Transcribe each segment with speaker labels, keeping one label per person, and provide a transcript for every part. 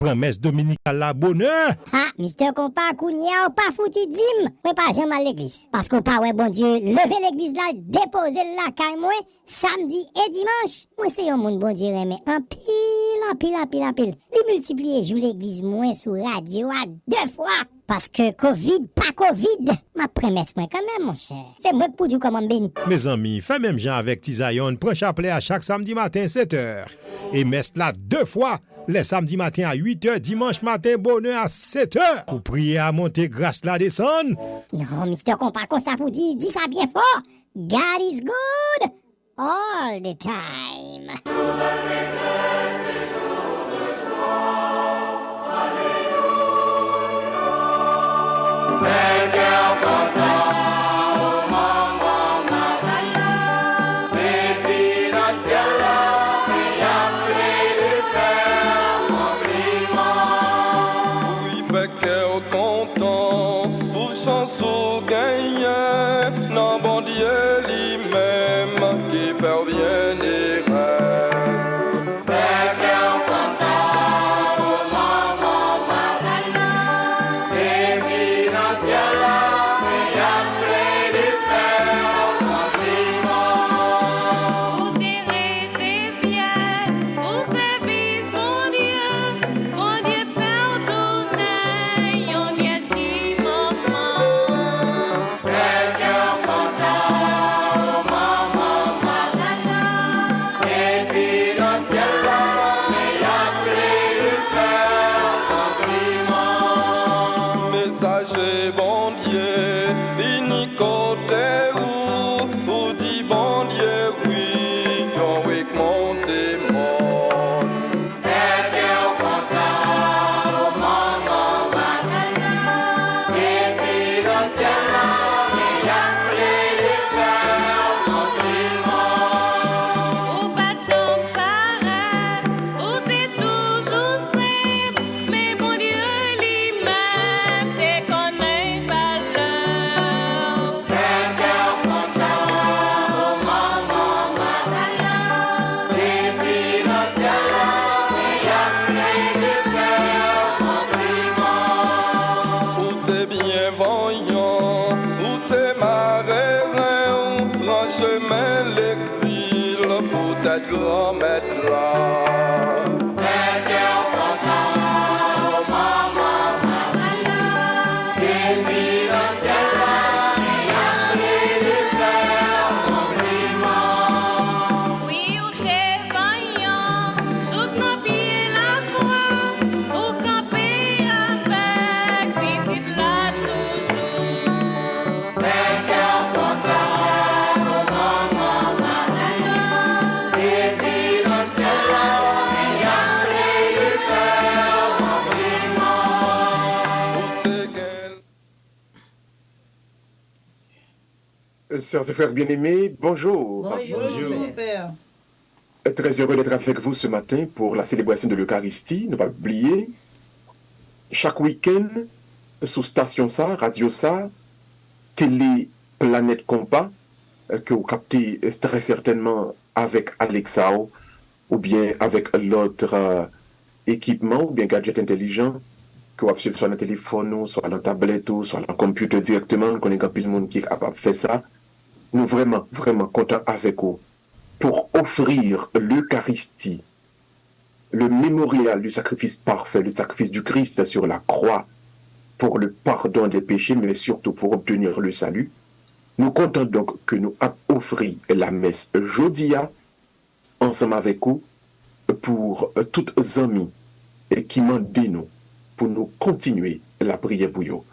Speaker 1: promesse dominicale la bonheur.
Speaker 2: Ah, Mister Compa, Kounia, ou pas foutu dim, moi pas jamais à l'église. Parce que pas, ouais, bon Dieu, lever l'église là, déposer la caille, moi, samedi et dimanche. Moi, c'est un monde, bon Dieu, mais en pile. Les multiplier, joue l'église, moi, sous radio à 2 fois. Parce que Covid, pas Covid, ma promesse, moi, quand même, mon cher. C'est moi pour dire comment béni.
Speaker 1: Mes amis, fais même Jean avec Tizayon, prends chapelet à chaque samedi matin 7h. Et messe là 2 fois, les samedis matin à 8h, dimanche matin bonheur à 7h. Pour prier à monter grâce la descendre.
Speaker 2: Non, Mister Compa, comme ça vous dit ça bien fort. God is good all the time.
Speaker 3: Sœurs et frères bien-aimés, bonjour.
Speaker 4: Bonjour, mon père.
Speaker 3: Très heureux d'être avec vous ce matin pour la célébration de l'Eucharistie. Ne pas oublier, chaque week-end, sous Station Ça, Radio Ça, Télé Planète Compa, que vous captez très certainement avec Alexa ou bien avec l'autre équipement ou bien gadget intelligent que vous suivre soit dans le téléphone, soit dans la tablette, soit dans le computer directement. Nous connaissons plus de monde qui est capable de faire ça. Nous vraiment contents avec vous pour offrir l'Eucharistie, le mémorial du sacrifice parfait, le sacrifice du Christ sur la croix pour le pardon des péchés, mais surtout pour obtenir le salut. Nous comptons donc que nous offrir la messe Jodia ensemble avec vous pour toutes les amis qui mandent nous pour nous continuer la prière pour eux.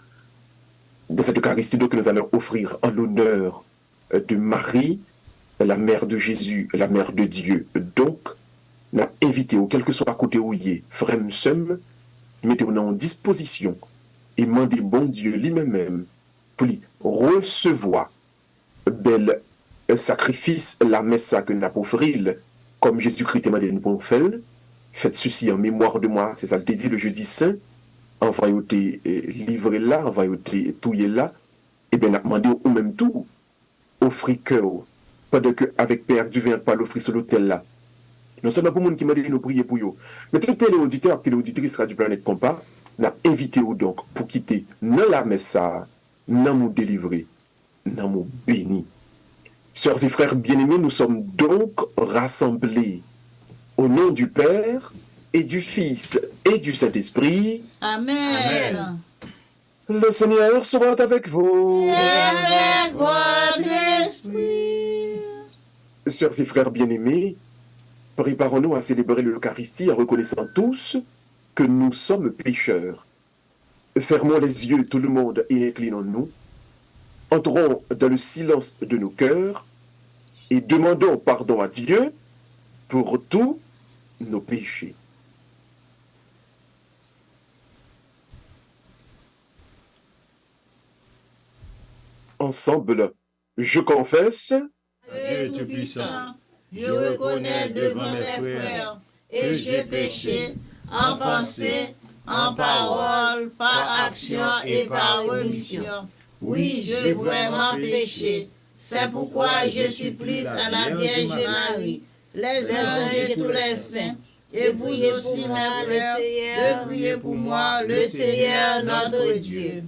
Speaker 3: De cette Eucharistie donc nous allons offrir en l'honneur de Marie, la mère de Jésus, la mère de Dieu. Donc, nous avons invité, quel que soit à côté où il est, frère Msem, mettez-vous en disposition et demandez bon Dieu lui-même pour lui recevoir bel sacrifice, la messe que nous avons offert, comme Jésus-Christ m'a dit nous faire. Faites ceci en mémoire de moi, c'est ça que dit le jeudi saint. Envoyez livré là, envoyez touillé là, et bien, nous avons demandé au même tout. Offrir cœur, pendant que avec Père du vin pas l'offrir sur l'autel là. Non seulement pour les gens qui m'ont dit nous prier pour eux, mais tout téléauditeur, téléauditrice Radio Planète Compas, n'a invité ou donc pour quitter non la messe ça, non nous délivrer, non nous béni. Sœurs et frères bien-aimés, nous sommes donc rassemblés au nom du Père et du Fils et du Saint-Esprit.
Speaker 4: Amen.
Speaker 3: Le Seigneur soit avec vous.
Speaker 4: Et avec votre esprit.
Speaker 3: Sœurs et frères bien-aimés, préparons-nous à célébrer l'Eucharistie en reconnaissant tous que nous sommes pécheurs. Fermons les yeux tout le monde et inclinons-nous. Entrons dans le silence de nos cœurs et demandons pardon à Dieu pour tous nos péchés. Ensemble, je confesse
Speaker 4: Dieu Tout-Puissant, je reconnais devant mes frères et j'ai péché en pensée, en parole, par action et par omission. Oui, j'ai vraiment péché. C'est pourquoi je supplie à la Vierge Marie, les anges et tous les saints, et priez pour moi, de prier pour moi, le Seigneur notre Dieu.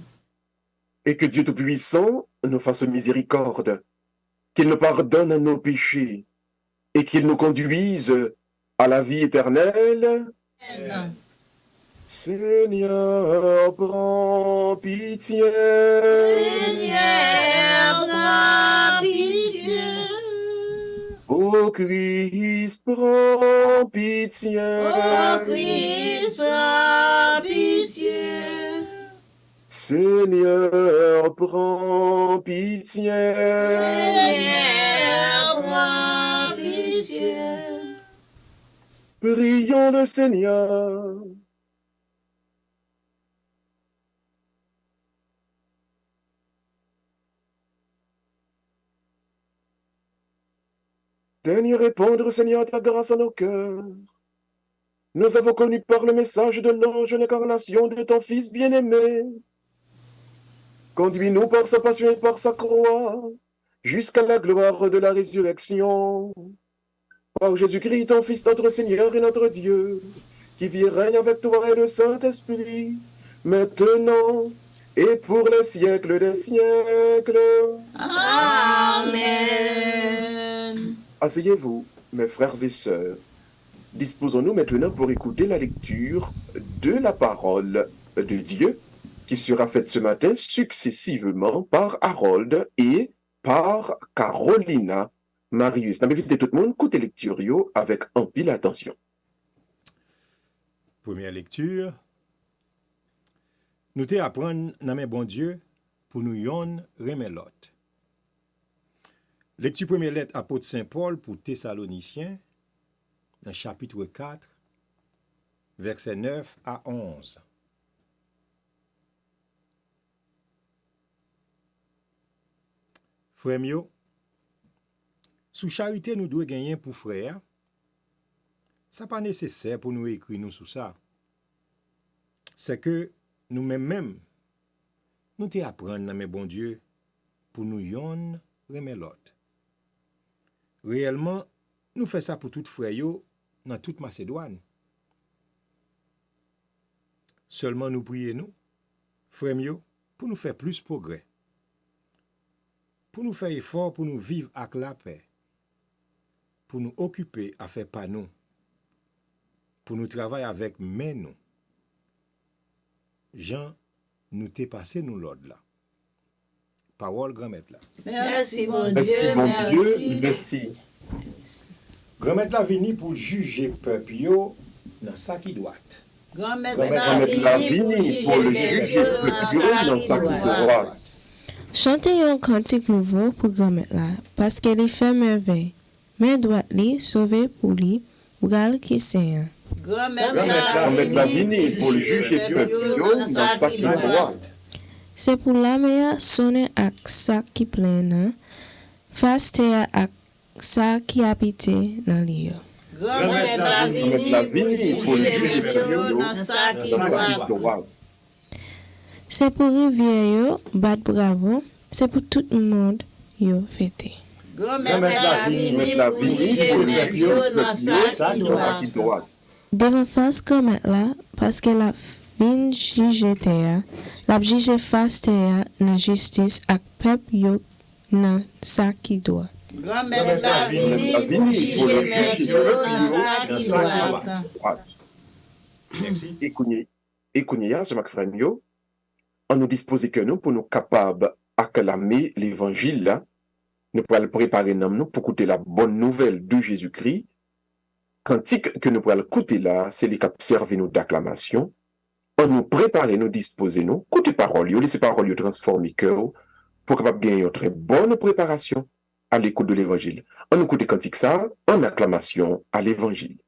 Speaker 3: et que Dieu Tout-Puissant nous fasse miséricorde, qu'il nous pardonne nos péchés et qu'il nous conduise à la vie éternelle.
Speaker 4: Amen.
Speaker 3: Seigneur, prends pitié.
Speaker 4: Seigneur, prends pitié.
Speaker 3: Ô Christ, prends pitié.
Speaker 4: Ô Christ, prends pitié.
Speaker 3: Seigneur, prends pitié.
Speaker 4: Seigneur, prends pitié.
Speaker 3: Prions le Seigneur. Daigne répondre, Seigneur, ta grâce à nos cœurs. Nous avons connu par le message de l'ange l'incarnation de ton Fils bien-aimé. Conduis-nous par sa passion et par sa croix, jusqu'à la gloire de la résurrection. Par Jésus-Christ, ton Fils, notre Seigneur et notre Dieu, qui vit et règne avec toi et le Saint-Esprit, maintenant et pour les siècles des siècles.
Speaker 4: Amen.
Speaker 3: Asseyez-vous, mes frères et sœurs. Disposons-nous maintenant pour écouter la lecture de la parole de Dieu qui sera faite ce matin successivement par Harold et par Carolina Marius. N'invitez tout le monde, écoutez lecture avec un pile attention.
Speaker 1: Première lecture. Nous te apprendre dans mes bon Dieu pour nous yon remet l'autre. Lecture première lettre apôtre Saint Paul pour Thessaloniciens, dans chapitre 4, versets 9 à 11. Frère mio, sous charité nous devons gagner pour frère, ça pas nécessaire pour nous écrire nous sous ça. C'est que nous-mêmes, nous te apprendre dans mes bon Dieu pour nous yon remet l'autre. Réellement, nous faisons ça pour tout frère yo dans toute Macédoine. Seulement nous prions nous, frère yo, pour nous faire plus progrès. Pour nous faire effort pour nous vivre avec la paix. Pour nous occuper à faire pas nous. Pour nous travailler avec mais nous. Jean, nous t'es passé nous l'ordre là. Parole grand-maître là.
Speaker 4: Merci mon
Speaker 3: Merci,
Speaker 4: Dieu,
Speaker 3: mon Dieu,
Speaker 4: merci.
Speaker 3: merci.
Speaker 1: Grand-maître là venu pour juger peuple yo dans ça qui doit.
Speaker 4: Grand-maître
Speaker 3: Grand-maître la vini pour le juger peuple dans sa qui se droit.
Speaker 5: Chantez un cantique nouveau pour grand-mère là, parce qu'elle fait merveille. Mais doit li sauver pour lui, bral qui sait.
Speaker 4: Grand-maître
Speaker 3: la vini pour le juger peuple dans sa qui droit.
Speaker 5: C'est pour la meilleure sonner ak ça qui plein, face ak ça qui habite dans l'île.
Speaker 4: Grand-maître la vini pour le juger peuple dans sa qui droit.
Speaker 5: C'est pour rivière yo, bat bravo, c'est pour tout le monde yo fêté.
Speaker 4: Grand-mère la vini pour corriger net yo dans sa qui droit.
Speaker 5: Devant face comme là, parce que la vin juge terre, la juge face terre dans justice ak peuple yo dans sa qui doit.
Speaker 4: Grand-mère la vini pour corriger net yo dans sa qui droit.
Speaker 3: Merci. Et Kounia, ce frère yo, on nous dispose que nous pour nous capables acclamer l'évangile là, nous pourrons le préparer nous pour écouter la bonne nouvelle de Jésus-Christ. Cantique que nous pourrons écouter là, c'est les cap servir nous d'acclamation. On nous prépare, nous disposer nous, écouter parole, laisser parole transformer cœur pour capable gagner une très bonne préparation à l'écoute de l'évangile. On nous écoute cantique ça en acclamation à l'évangile.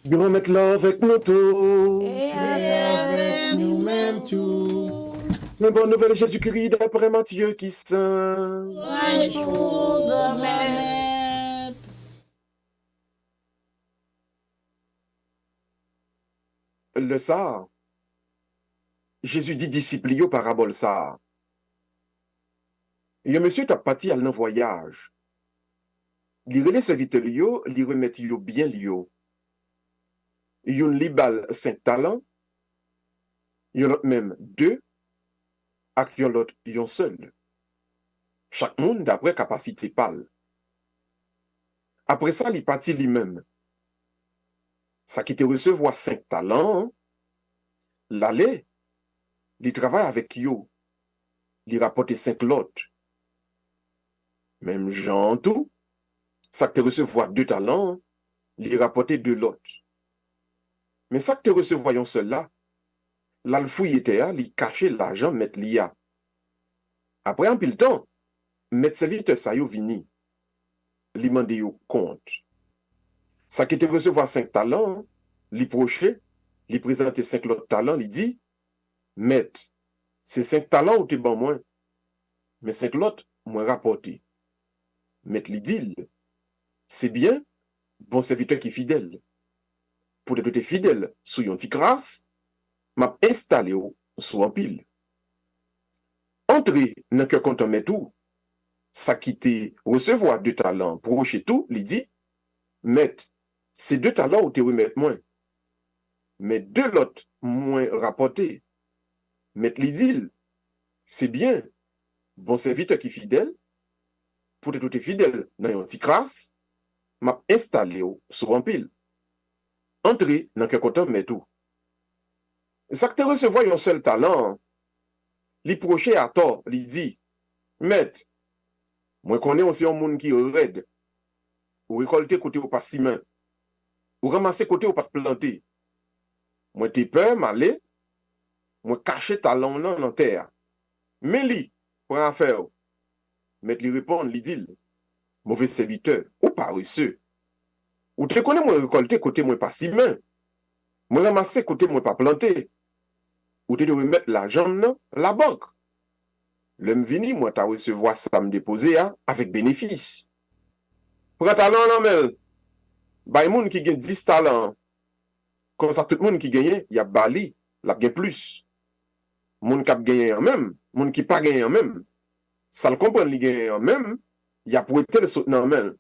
Speaker 3: Nous mettre là avec nous tous.
Speaker 4: Et avec nous-mêmes tout.
Speaker 3: La bonne nouvelle de Jésus-Christ d'après Matthieu qui saint.
Speaker 4: Bonjour, grand-mère.
Speaker 3: Le ça, Jésus dit disciple yo parabole ça. Il y a monsieur t'a parti à un voyage. Il relève serviteur yo, il remet yo bien yo. Yon li bal 5 talents, yon lot même 2, ak yon lot yon seul. Chaque monde d'après capacité pal. Après ça, li parti lui-même. Ça qui te recevoir 5 talents, l'aller, li travaille avec yo, li rapporte 5 lots. Même Jean tout, ça qui te recevoir 2 talents, li rapporte 2 lots. Mais ça que te recevoyons cela, l'al fouille était li cache l'argent met l'ia. Après un pile temps, met serviteur sa yo vini, li mande yo compte. Ça que te recevoir 5 talents, li proche, li présente 5 autres talents, li dit, met, c'est 5 talents ou te ban moins, mais 5 autres, moins rapporté. Met li dit, c'est bien, bon serviteur qui fidèle. Pour être fidèle sous yon ti grâce, m'a installé sous un pile. Entrer dans cœur content met tout, ça qui te recevoir 2 talents, proche tout, li dit, met, ces 2 talents ou te remettre moins. Mais 2 lots moins rapportés. Met li dit, c'est bien, bon serviteur qui fidèle, pour être fidèle dans yon ti grâce, m'a installé sous un pile. Entrer dans quelque temps mais tout. Ça que te recevoir un seul talent, li proche à tort, li dit, maître, moi connais aussi un monde qui est raide, ou récolter côté ou pas ciment, ou ramasser côté ou pas planter. Moi t'es peur, m'aller, moi cacher talent dans terre. Mais li, pour en faire, maître li répond, li dit, mauvais serviteur, ou paresseux. Ou te connais moi récolter côté moi pas ciment. Moi ramasser côté moi pas planter. ou te de remettre l'argent dans la banque. Le vini, moi, t'as recevoir ça me déposer avec bénéfice. Prends talent non mais bay moun qui gagne 10 talents comme ça tout le monde qui gagne, il y a bali, la gagne plus. Moun qui a gagné en même, moun qui pas gagné en même. Ça le comprend li gagne en même, il y a pour être le soutenant même.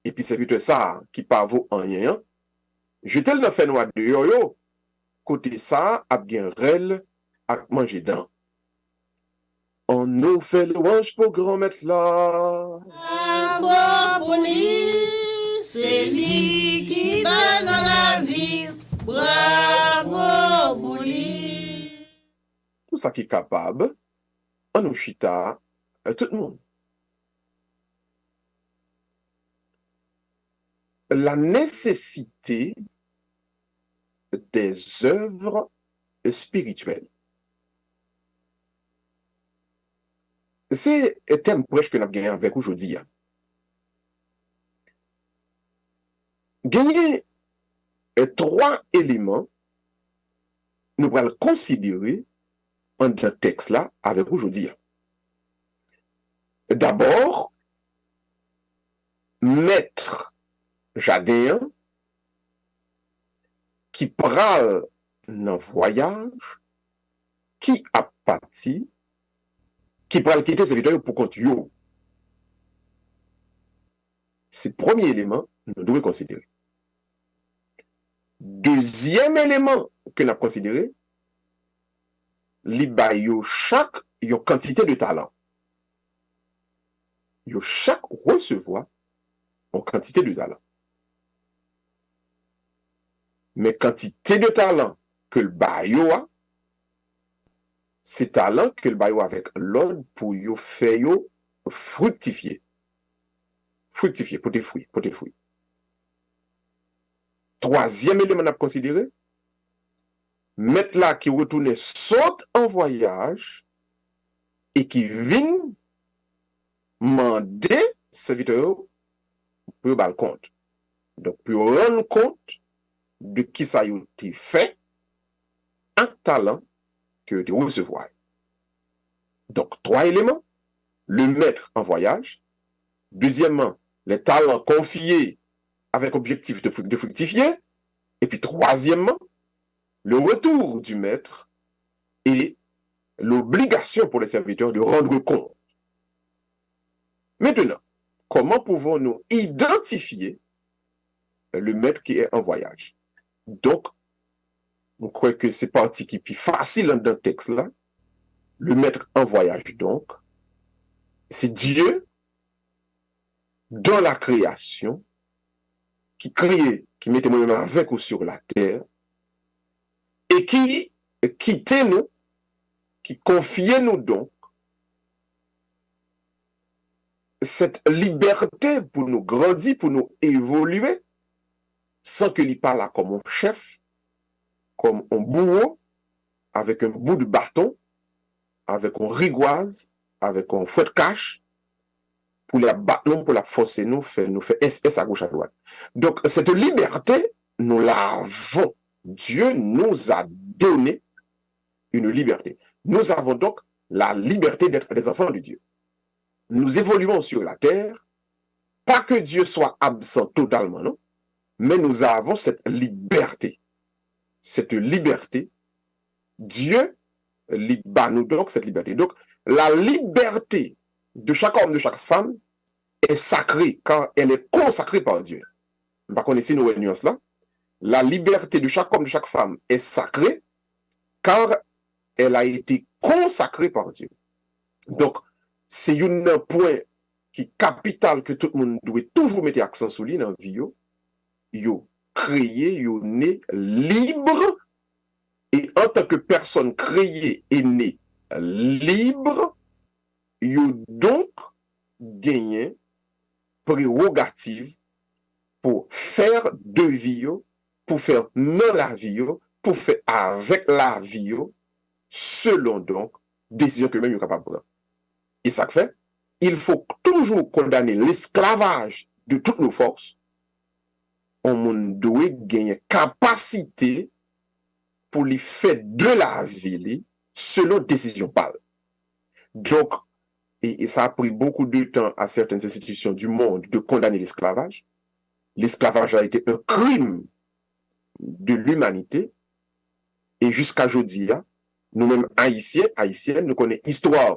Speaker 3: Et puis c'est vite ça qui pas vaut en rien. Je tel dans fait noir de yo côté ça a bien rel à manger dedans. On nous fait louange pour grand maître là.
Speaker 4: Bravo pour lui, c'est lui qui donne la vie. Bravo pour lui.
Speaker 3: Tout ça qui est capable, on nous chita tout le monde. La nécessité des œuvres spirituelles. C'est un thème prêche que nous avons gagné avec aujourd'hui. Gagner 3 éléments, nous allons considérer dans le texte là avec aujourd'hui. D'abord, maître jardin qui pral dans voyage, qui a parti, qui pral quitter ses victoires pour compte yo. C'est le premier élément que nous devons considérer. Deuxième élément que nous avons considéré, li ba yo chaque yo quantité de talent. Yo chaque recevoir en quantité de talent. Mais quantité de talent que le bayo a, c'est talent que le bayo avec l'ordre pour yo faire yo fructifier. Fructifier pour des fruits, pour des fruits. Troisième élément à considérer, mettre là qui retourne saute en voyage et qui vient demander serviteur pour le compte. Donc, pour rendre compte de qui ça a été fait, un talent que tu recevoir. Donc, 3 éléments. Le maître en voyage. Deuxièmement, les talents confiés avec objectif de fructifier. Et puis, troisièmement, le retour du maître et l'obligation pour les serviteurs de rendre compte. Maintenant, comment pouvons-nous identifier le maître qui est en voyage? Donc, on croit que c'est partie qui est plus facile dans le texte là. Le maître en voyage, donc, c'est Dieu dans la création qui créait, qui mettait moi-même avec ou sur la terre et qui quittait nous, qui confiait nous donc cette liberté pour nous grandir, pour nous évoluer, sans que l'il parle comme un chef, comme un bourreau, avec un bout de bâton, avec un rigoise, avec un fouet de cache, pour la battre, pour la forcer, nous faire SS à gauche à droite. Donc, cette liberté, nous l'avons. Dieu nous a donné une liberté. Nous avons donc la liberté d'être des enfants de Dieu. Nous évoluons sur la terre, pas que Dieu soit absent totalement, non, mais nous avons cette liberté. Cette liberté, Dieu nous donc cette liberté. Donc, la liberté de chaque homme, de chaque femme est sacrée, car elle est consacrée par Dieu. On va connaître nos nuances là. La liberté de chaque homme, de chaque femme est sacrée, car elle a été consacrée par Dieu. Donc, c'est un point qui est capital que tout le monde doit toujours mettre accent sur lui dans la vie. Yo créé, yo né libre, et en tant que personne créée et née libre, yo donc gagné prérogative pour faire de vie, pour faire dans la vie, pour faire avec la vie, selon donc décision que même est capable de prendre. Et ça fait, il faut toujours condamner l'esclavage de toutes nos forces. On doit gagner capacité pour les faire de la vie selon décision pâle. Donc, et ça a pris beaucoup de temps à certaines institutions du monde de condamner l'esclavage. L'esclavage a été un crime de l'humanité. Et jusqu'à aujourd'hui, nous-mêmes haïtiennes, nous connaissons histoire,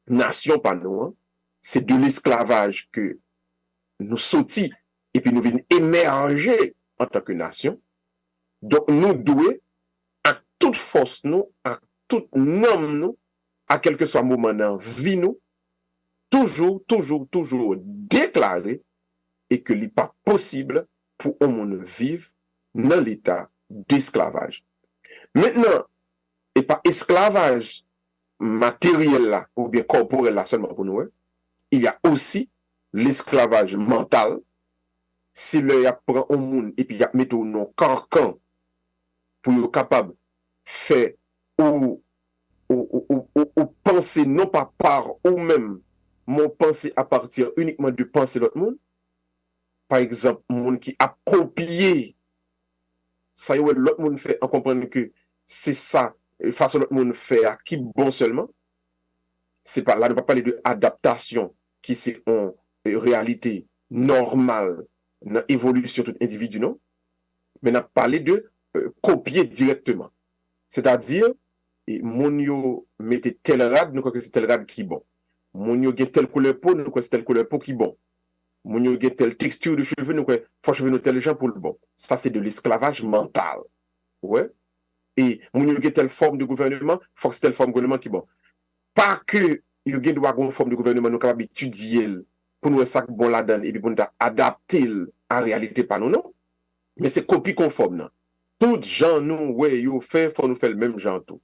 Speaker 3: nation par nous. C'est de l'esclavage que nous sortis et puis nous venons émerger en tant que nation. Donc, nous devons, à toute force, nous, à tout nom, nous, à quel que soit le moment dans la vie, nous, toujours déclarer et que ce n'est pas possible pour un monde vivre dans l'état d'esclavage. Maintenant, et pas esclavage matériel là, ou bien corporel là seulement pour nous, il y a aussi l'esclavage mental. Si le y a prend un monde et puis y a mis au non carcan pour être capable de faire ou penser non pas par ou même mon pensée à partir uniquement de penser l'autre monde. Par exemple, monde qui a copié ça y est, l'autre monde fait en comprenant que c'est ça, façon l'autre monde fait qui bon seulement. C'est pas là, on ne va pas parler de adaptation qui c'est en réalité normale dans l'évolution de tout individu, non? Mais on a parlé de copier directement. C'est-à-dire, mon yo mette tel rad, nous croyons que c'est tel rad qui bon. Mon yo gen telle couleur peau, nous croyons que c'est telle couleur peau qui bon. Mon yo gen telle texture de cheveux, nous croyons faut cheveux nous tel gens pour le bon. Ça, c'est de l'esclavage mental. Ouais. Et mon yo gen telle forme de gouvernement, faut que c'est telle forme de gouvernement qui bon. Pas que yo gen doit une forme de gouvernement nous capable étudier pour nous ça bon là-dedans et puis pour nous adapter en réalité pas nous non. Mais c'est copie conforme non. Tout gens nous ouais yo fait faut nous faire le même genre tout.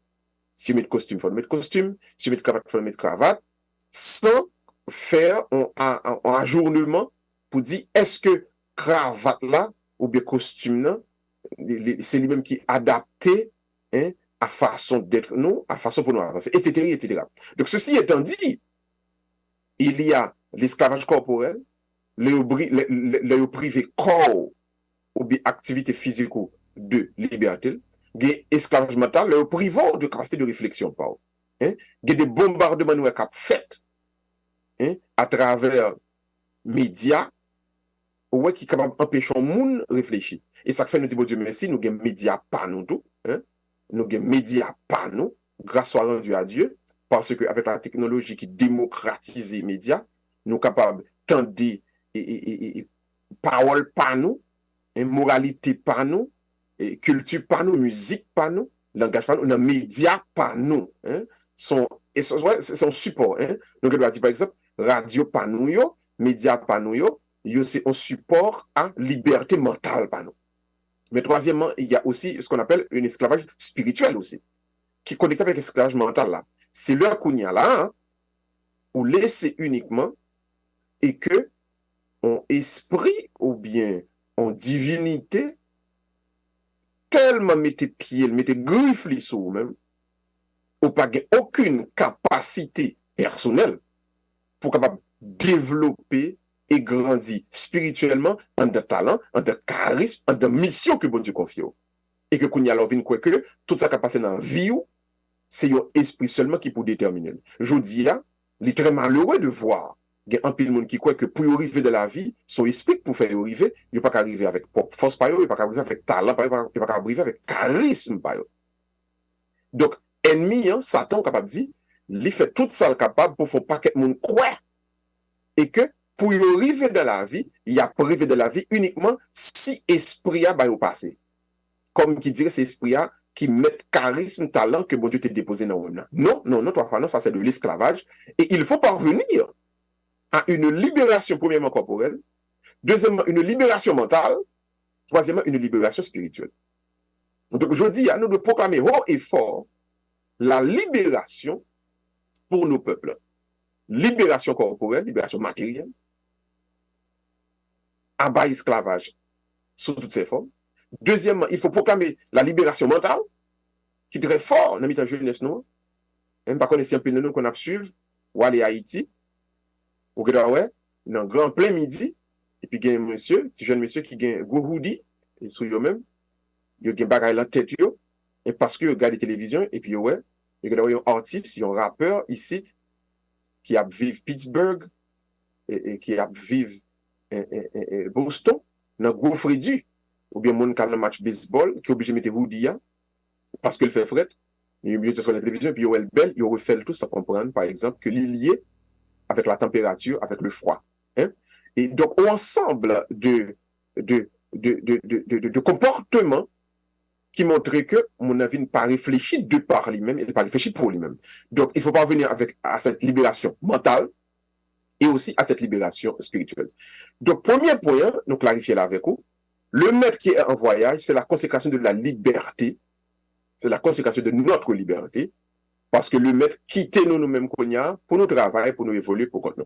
Speaker 3: Si vous mettez costume, il faut mettre costume. Si vous mettez cravate, il faut mettre cravate. Sans faire un ajournement pour dire est-ce que cravate là, ou bien costume là, c'est lui-même qui est adapté à façon d'être nous, à façon pour nous avancer, etc., etc. Donc, ceci étant dit, il y a l'esclavage corporel, le privé corps ou bien activité physique de liberté, esclavage mental, le privé de capacité de réflexion. Il y a des bombardements nous avons fait à travers médias qui sont capables d'empêcher le monde de réfléchir. Et ça fait nous dire, bon Dieu merci, nous avons des médias par nous tout. Nous avons des médias par nous, grâce soit rendu à Dieu, parce qu'avec la technologie qui démocratise les médias, nous sommes capables d'entendre paroles par nous, moralité par nous, culture par nous, musique par nous, langage par nous, les médias par nous, son support. Donc, on doit dire par exemple, radio par nous, médias par nous, c'est un support à liberté mentale par nous. Mais troisièmement, il y a aussi ce qu'on appelle un esclavage spirituel aussi, qui est connecté avec l'esclavage mental là. C'est là qu'on y a là, où laisser uniquement et que en esprit ou bien en divinité, tellement mettez pieds, mettez griffes sur vous-même, ou pas aucune capacité personnelle pour capable développer et grandir spirituellement en de talent, en de charisme, en de mission que bon Dieu confie. Et que qu'on y a l'envie quoi que tout ça qui a passé dans la vie, c'est un esprit seulement qui peut déterminer. Je dis, il est très malheureux de voir il y a un peu de monde qui croit que pour arriver de la vie, son esprit pour faire arriver, il ne peut pas arriver avec force, il ne peut pas arriver avec talent, il ne peut pas arriver avec charisme. Donc, ennemi, Satan est capable de dire, il fait tout ça capable pour faire pas que monde croit. Et que pour y arriver de la vie, il y a pour arriver de la vie uniquement si esprit a au passé. Comme qui dirait c'est esprit qui met charisme, talent que bon Dieu t'a déposé dans le monde. Non, trois fois non, ça c'est de l'esclavage. Et il faut parvenir à une libération, premièrement corporelle, deuxièmement, une libération mentale, troisièmement, une libération spirituelle. Donc, je dis à nous de proclamer haut et fort la libération pour nos peuples. Libération corporelle, libération matérielle, abat esclavage sous toutes ses formes. Deuxièmement, il faut proclamer la libération mentale, qui est très fort dans la jeunesse, non? Par contre, si un peu de nous qu'on a suivi, ou aller à Haïti, ou que dans grand plein midi, et puis il y a un monsieur, petit jeune monsieur qui a un gros hoodie, et sur lui-même, il y a un bagage dans la tête, Et parce que regarde la télévision, et puis ouais, il y a un artiste, il y a un rappeur ici, qui a vécu Pittsburgh, et qui a vécu Boston, dans un gros frédu, ou bien mon qui a un match baseball, qui est obligé de mettre hoodie, parce qu'il fait fret, il est sur la télévision, puis il est belle, il refait tout ça comprendre, par exemple, que l'il est lié avec la température, avec le froid. Hein? Et donc, ensemble de comportements qui montraient que mon avis n'est pas réfléchi de par lui-même, il n'est pas réfléchi pour lui-même. Donc, il faut parvenir à cette libération mentale et aussi à cette libération spirituelle. Donc, premier point, nous clarifier là avec vous, le maître qui est en voyage, c'est la consécration de la liberté, c'est la consécration de notre liberté, parce que le maître quitte nous-mêmes pour nous travailler, pour nous évoluer, pour nous.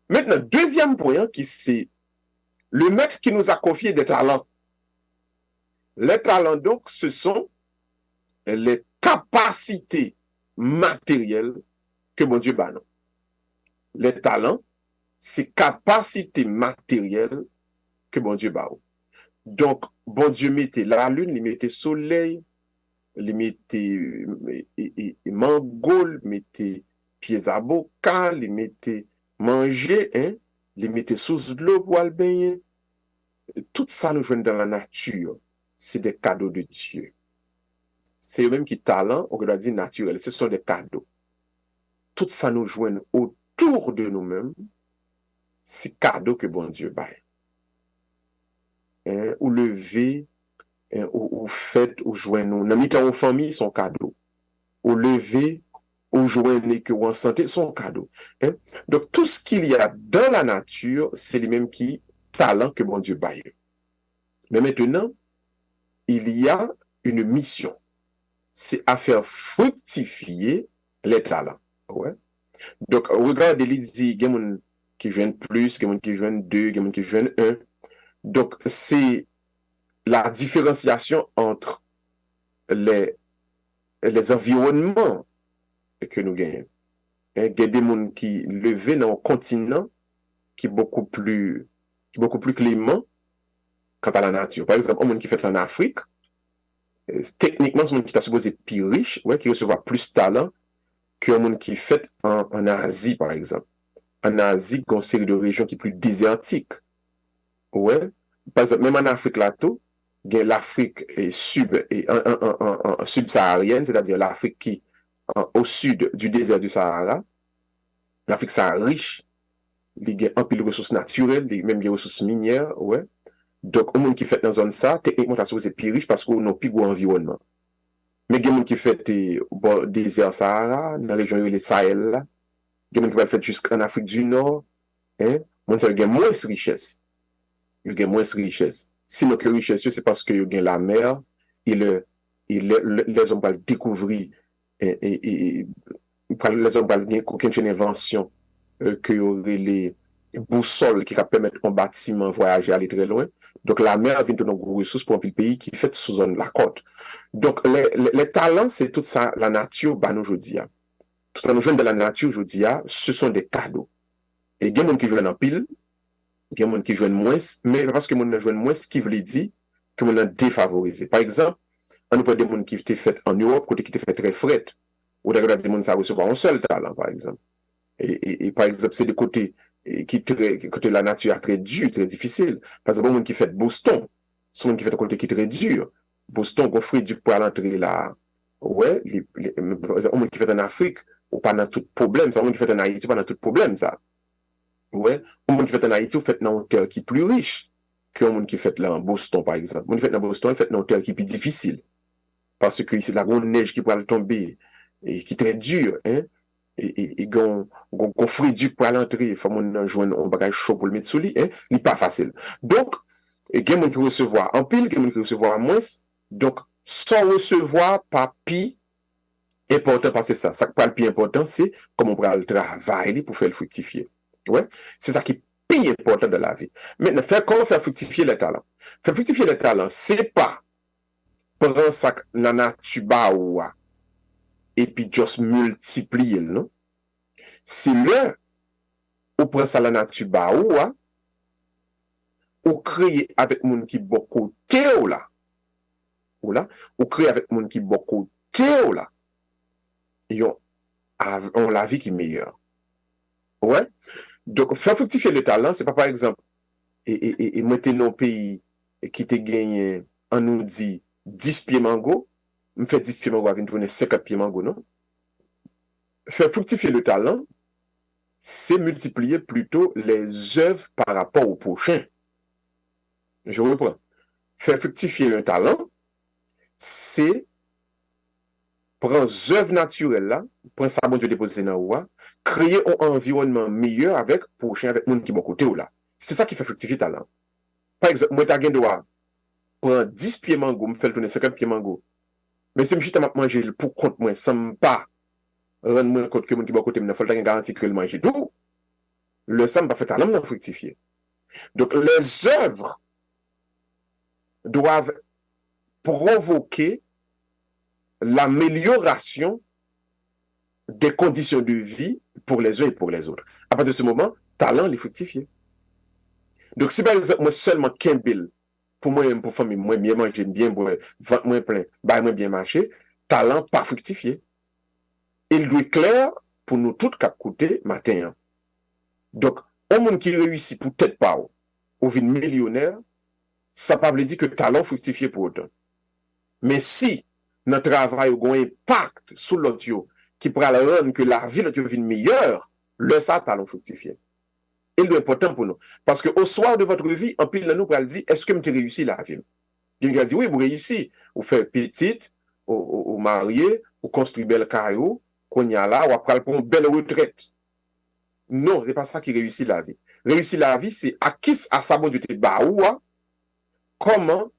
Speaker 3: Maintenant, deuxième point, qui c'est le maître qui nous a confié des talents. Les talents, donc, ce sont les capacités matérielles que mon Dieu bat nous. Les talents, c'est capacités matérielles que mon Dieu bat nous. Donc, bon Dieu mettait la lune, il mettait soleil, il mettait mangol, il mettait pieds à bocal, il mettait manger, hein, il mettait sous de l'eau pour le baigner. Tout ça nous joigne dans la nature. C'est des cadeaux de Dieu. C'est eux-mêmes qui talent, on doit dire naturel. Ce sont des cadeaux. Tout ça nous joigne autour de nous-mêmes. C'est cadeau que bon Dieu baille. Hein, ou lever, hein, ou fait, ou joindre nous. Dans en famille, son cadeau. Ou lever, ou joindre que ou en santé, son cadeau. Hein? Donc, tout ce qu'il y a dans la nature, c'est les mêmes qui talent que bon Dieu baille. Mais maintenant, il y a une mission. C'est à faire fructifier les talents. Ouais. Donc, regardez, il dit, il y a des gens qui jouent plus, il y a des gens qui jouent deux, il y a des gens qui jouent un. Donc, c'est la différenciation entre les environnements que nous gagnons. Il y a des gens qui levent dans un continent qui est beaucoup plus clément quant à la nature. Par exemple, un monde qui fait en Afrique, techniquement, c'est un monde qui est supposé plus riche, ouais, qui recevra plus de talent qu'un monde qui fait en Asie, par exemple. En Asie, il y a une série de régions qui sont plus désertiques. Ouais. Par exemple, même en Afrique, là, tout, il y a l'Afrique subsaharienne, c'est-à-dire l'Afrique qui au sud du désert du Sahara. L'Afrique, c'est riche. Il y a un peu de ressources naturelles, même des ressources minières, ouais. Donc, au monde qui fait dans zone ça, techniquement, c'est plus riche parce qu'on a plus gros environnement. Mais il y a des gens qui fait au désert Sahara, dans les régions les Sahel, là. Il y a des gens qui fait jusqu'en Afrique du Nord, hein. Il y a moins de richesse. Il y a moins de richesse. Si notre richesse, c'est parce qu'il y a la mer, et les hommes vont découvrir, les hommes vont gagner aucune invention, qu'il y aurait les boussoles qui permettent un bâtiment voyager aller très loin. Donc, la mer vient de nos gros ressources pour un pays qui fait sous zone la côte. Donc, les talents, c'est tout ça, la nature, bah, nous, aujourd'hui. Tout ça, nous jouons de la nature, aujourd'hui, ce sont des cadeaux. Et il y a des gens qui jouent en pile, il y a des gens qui jouent moins, mais parce que les gens jouent moins, ce qui veut dire que les gens défavorisé. Par exemple, on peut des gens qui étaient faits en Europe, côté qui étaient faits très frais, ou des gens qui recevoir un seul talent, par exemple. Et par exemple, c'est des côtés côté la nature très dur, très difficile. Par exemple, un qui fait Boston, c'est un qui fait un côté qui est très dur. Boston, on fait du pour l'entrée là. Ouais, un qui fait en Afrique, ou pas dans tout problème, c'est un qui fait en Haïti, pas dans tout problème, ça. Ouais, un qui fait en Haïti, ou fait dans un terre qui est plus riche que un qui fait là en Boston, par exemple. Un qui fait dans Boston, il fait dans un terre qui est plus difficile. Parce que c'est la grande neige qui pourrait tomber, et qui est très dur, hein. Et gon frit du pour l'entrée, il faut qu'on joindre un bagage chaud pour le mettre sous lui, hein, il n'est pas facile. Donc, il y a des gens qui recevoir en pile, il y a des gens qui recevoir en moins. Donc, sans recevoir, pas pi important, parce que ça qui parle plus important, c'est comment on peut le travail pour faire le fructifier. Ouais, c'est ça qui est plus important de la vie. Maintenant, comment faire fructifier les talents? Faire fructifier les talents, c'est pas prendre ça dans la nature ou et puis juste multiplier, non? C'est là où prend ça la nature ou créer avec moun qui beaucoup côté là ou là, ou créer avec monde qui beaucoup théo là. On la vie qui est meilleure. Ouais. Donc, faire fructifier le talent, c'est pas par exemple, et mettre dans pays qui te gagne, on nous dit 10 pieds mango, me fait 10 pieds mango, à venir tourner 50 pieds mango, non? Faire fructifier le talent, c'est multiplier plutôt les œuvres par rapport au prochain. Je reprends. Faire fructifier le talent, c'est prendre œuvre naturelle là, prendre ça bon Dieu déposé dans ou créer un environnement meilleur avec prochain avec monde qui bon côté ou là. C'est ça qui fait fructifier talent. Par exemple, moi t'as gain droit prendre 10 pieds mango, me faire tourner 50 pieds mango. Mais si je m'a manger pour compte moi sans pas rendre moi compte que monde qui bon côté me faut t'as garantie que le manger tout. Le ça pas fait talent non fructifier. Donc les œuvres doivent provoquer l'amélioration des conditions de vie pour les uns et pour les autres. À partir de ce moment, talent est fructifié. Donc, si par exemple, moi seulement 15 000, pour moi, pour famille, moi, bien manger, bien boire, vendre moins plein, bah, moi, bien marcher, talent pas fructifié. Il doit être clair pour nous tous cap côté matin. Hein. Donc, un monde qui réussit pour peut-être pas, ou vin millionnaire, ça ne veut pas dire que talent fructifié pour autant. Mais si notre travail a un impact sur l'autre qui pourra rendre que la vie de l'autre vienne meilleure, le ça talent fructifié. Et c'est important pour nous. Parce qu'au soir de votre vie, en pile de nous pourra dire, est-ce que vous réussi la vie? Il va dire, oui, vous réussissez. Vous faites petite, vous mariez, vous construisez belle caillou, qu'on y a là, ou après pour une belle retraite. Non, c'est pas ça qui réussit la vie. Réussir la vie, c'est acquis à sa bonne duté. Comment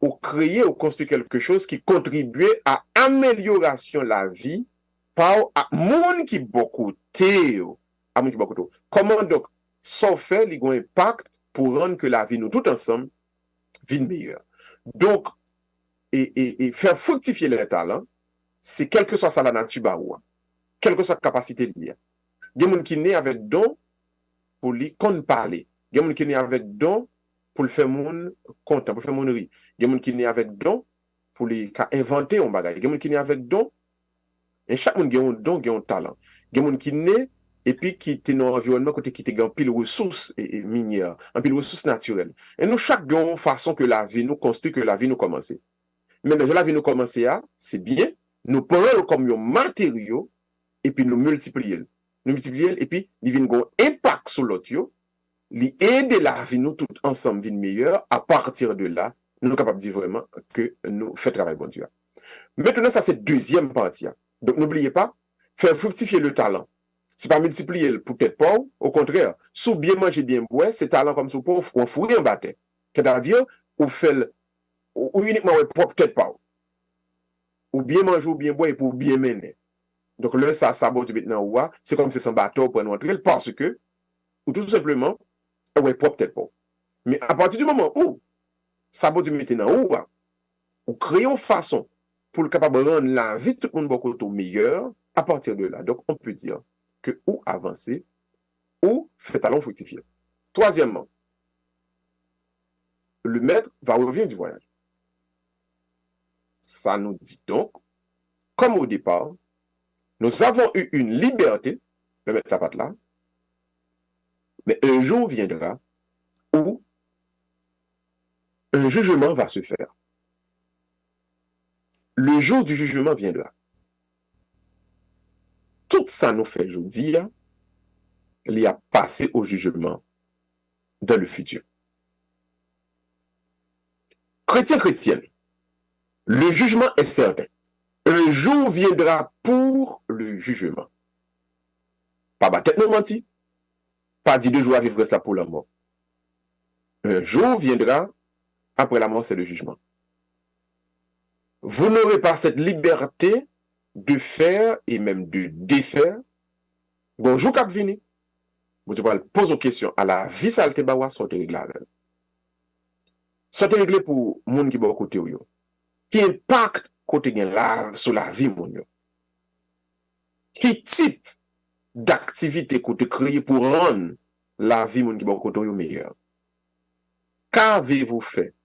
Speaker 3: ou créer ou construire quelque chose qui contribuait à amélioration de la vie par monde qui beaucoup théo. Comment donc ça fait un impact pour rendre que la vie nous tout ensemble vienne meilleure. Donc et faire fructifier les talents, c'est quelle que soit ça la nature baoua, quelle que soit la capacité de lire. Il y a des gens qui naissent avec don pour lui parler. Il y a des gens qui naissent avec don pour le faire monde content, pour faire monde rire. Il y a des gens qui naissent avec don pour les inventer un bagage. Il y a des gens qui naissent avec don. Et chaque monde a un don, a un talent. Il y a des gens qui naissent et puis qui sont dans un environnement côté qui ont pile ressources minières, un pile ressources naturelles. Et nous chaque avons une façon que la vie nous construit, que la vie nous commence. Mais déjà la vie nous commence c'est bien, nous prenons comme un matériau et puis nous multiplions. Nous multiplions et puis il vient un impact sur l'autre. Il aide la vie nous tout ensemble vie meilleure. À partir de là, nous sommes capables de dire vraiment que nous faisons travail bon Dieu. Maintenant, ça c'est deuxième partie. Donc n'oubliez pas, faire fructifier le talent. C'est pas multiplier pour peut-être pas, au contraire, sous bien manger, bien boire, c'est talent comme sous pauvre, on fourre un bâton. C'est-à-dire, ou fait, ou uniquement propre peut-être pas. Ou bien manger, ou bien boire, et pour bien mener. Donc là, ça sabote maintenant, c'est comme si c'est un bateau pour entrer, parce que, ou tout simplement, ouais, propre peut-être pas. Mais à partir du moment où, sabote maintenant, ou créer une façon pour le capable de rendre la vie de tout le monde beaucoup meilleure, à partir de là. Donc, on peut dire que ou avancer, ou faire talent fructifier. Troisièmement, le maître va revenir du voyage. Ça nous dit donc, comme au départ, nous avons eu une liberté, le maître pas là, mais un jour viendra où un jugement va se faire. Le jour du jugement viendra. Tout ça nous fait aujourd'hui, il y a passé au jugement dans le futur. Chrétien, chrétienne, le jugement est certain. Un jour viendra pour le jugement. Pas battre non menti. Pas dire 2 jours à vivre là pour la mort. Un jour viendra, après la mort, c'est le jugement. Vous n'aurez pas cette liberté de faire et même de défaire. Bonjour cap vini. Vous devez poser une question à la vie salte bawa soit réglé avec. Soit réglé pour monde qui bon côté yo. Qui impact côté gen la sur la vie mon yo. Qui type d'activité côté créé pour rendre la vie moun qui bon côté yo meilleure. Qu'avez-vous fait